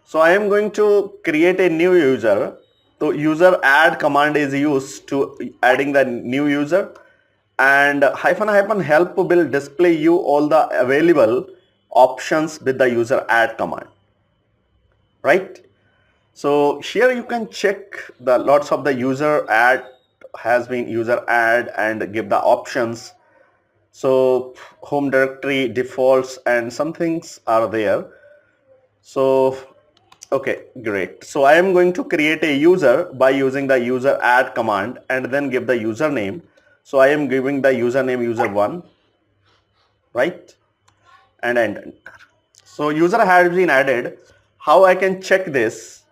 So I am going to create a new user. So user add command is used to adding the new user, and hyphen help will display you all the available options with the user add command, right? So here you can check the lots of the user add has been user add and give the options. So home directory defaults and some things are there. So okay, great. So I am going to create a user by using the user add command and then give the username. So I am giving the username user1, right? And enter. So user has been added. How I can check this?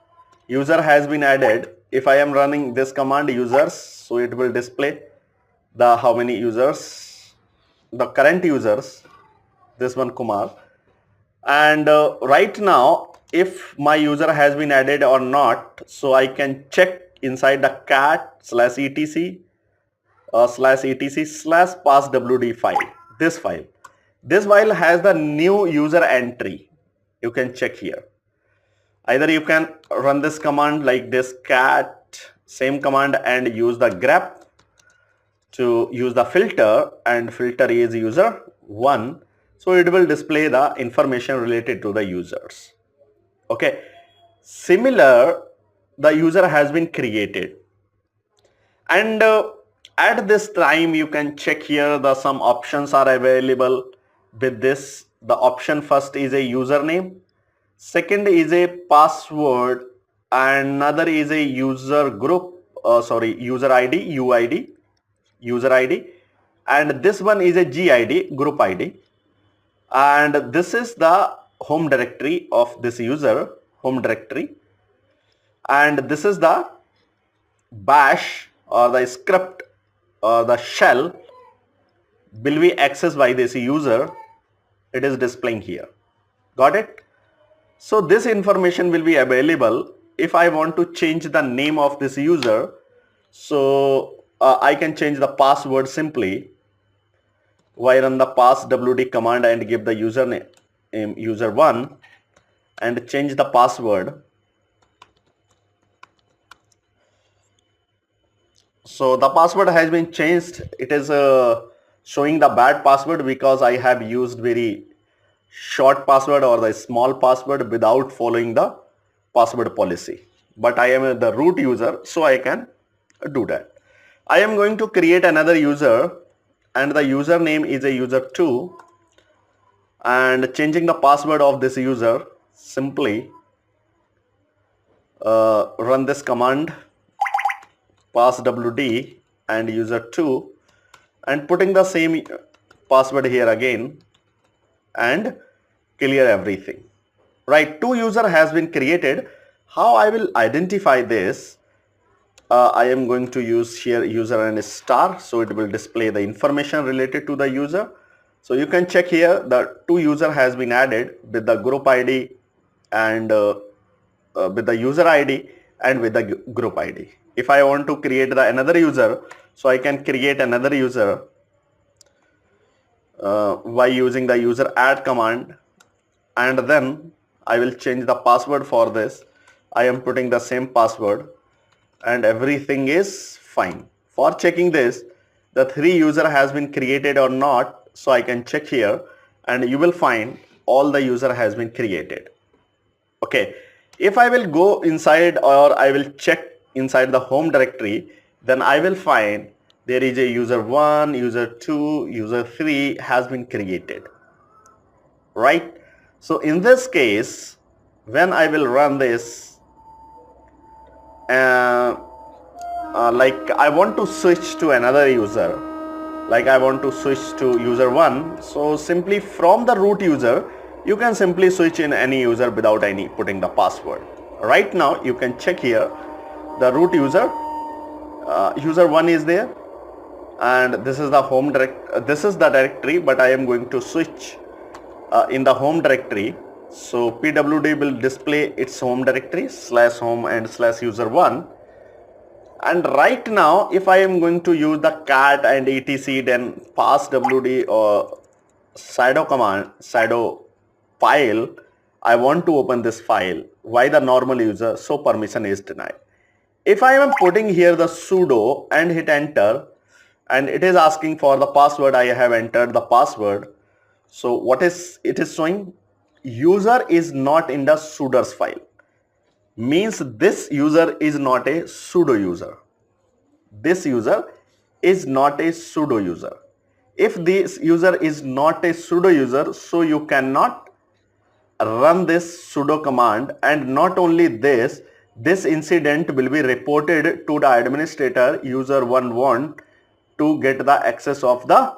User has been added. If I am running this command users, so it will display the how many users, the current users, this one Kumar. And right now, if my user has been added or not, so I can check inside the cat slash etc slash etc slash passwd file. This file has the new user entry. You can check here. Either you can run this command like this cat same command and use the grep to use the filter, and filter is user 1, so it will display the information related to the users. Okay, similar, the user has been created, and at this time you can check here the some options are available with this. The option first is a username, second is a password, and another is a user group, user ID, UID, user ID, and this one is a GID, group ID, and this is the home directory of this user, home directory, and this is the bash or the script or the shell will be accessed by this user. It is displaying here. Got it? So this information will be available. If I want to change the name of this user, so I can change the password simply. Why run the passwd command and give the username user1 and change the password. So the password has been changed. It is showing the bad password because I have used very short password or the small password without following the password policy. But I am the root user, so I can do that. I am going to create another user, and the username is a user2, and changing the password of this user, simply run this command passwd and user2 and putting the same password here again and clear everything. Right, two user has been created. How I will identify this? I am going to use here user and star, so it will display the information related to the user. So you can check here the two user has been added with the group ID and with the user ID and with the group ID. If I want to create the another user, so I can create another user by using the user add command, and then I will change the password for this. I am putting the same password and everything is fine. For checking this, the three user has been created or not, so I can check here and you will find all the user has been created. Okay, if I will go inside or I will check inside the home directory, then I will find there is a user1, user2, user3 has been created, right? So in this case, when I will run this, like I want to switch to another user, like I want to switch to user1, so simply from the root user, you can simply switch in any user without any putting the password. Right now you can check here the root user, user1 is there, and this is the home this is the directory, but I am going to switch in the home directory. So pwd will display its home directory /home and /user1, and right now if I am going to use the cat and etc, then passwd or sudo command, sudo file, I want to open this file. why the normal user, so permission is denied. If I am putting here the sudo and hit enter, and it is asking for the password, I have entered the password. So what is it is showing? User is not in the sudoers file. Means this user is not a sudo user. This user is not a sudo user. If this user is not a sudo user, so you cannot run this sudo command, and not only this incident will be reported to the administrator. User one want to get the access of the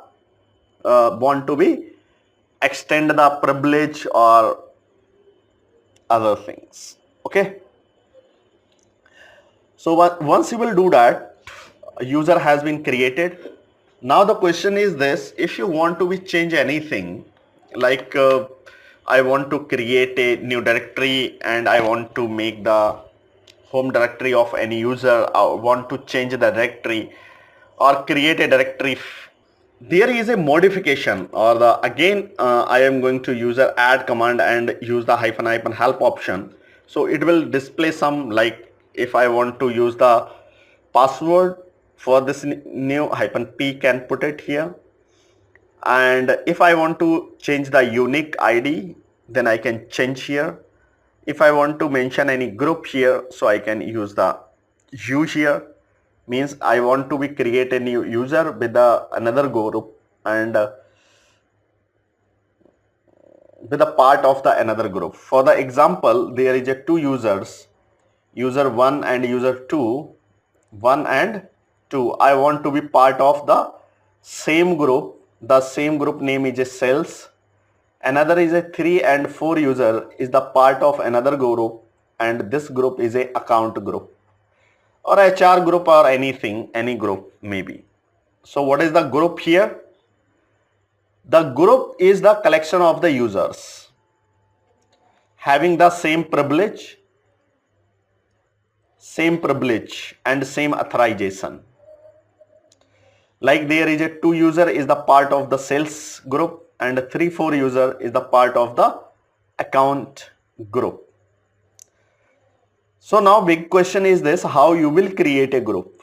want to be extend the privilege or other things. Okay, so once you will do that, a user has been created. Now the question is this: if you want to be change anything, like I want to create a new directory and I want to make the home directory of any user, I want to change the directory or create a directory, there is a modification, or the again I am going to useradd command and use the hyphen hyphen help option. So it will display some, like if I want to use the password for this new hyphen p, can put it here. And if I want to change the unique ID, then I can change here. If I want to mention any group here, so I can use the u here. Means I want to be create a new user with the another group and with a part of the another group. For the example, there is a two users, user 1 and user 2, 1 and 2. I want to be part of the same group. The same group name is a sales. Another is a 3 and 4 user is the part of another group, and this group is a account group or HR group or anything, any group maybe. So what is the group here? The group is the collection of the users having the same privilege and same authorization. Like there is a 2 user is the part of the sales group and 3-4 user is the part of the account group. So now big question is this: how you will create a group?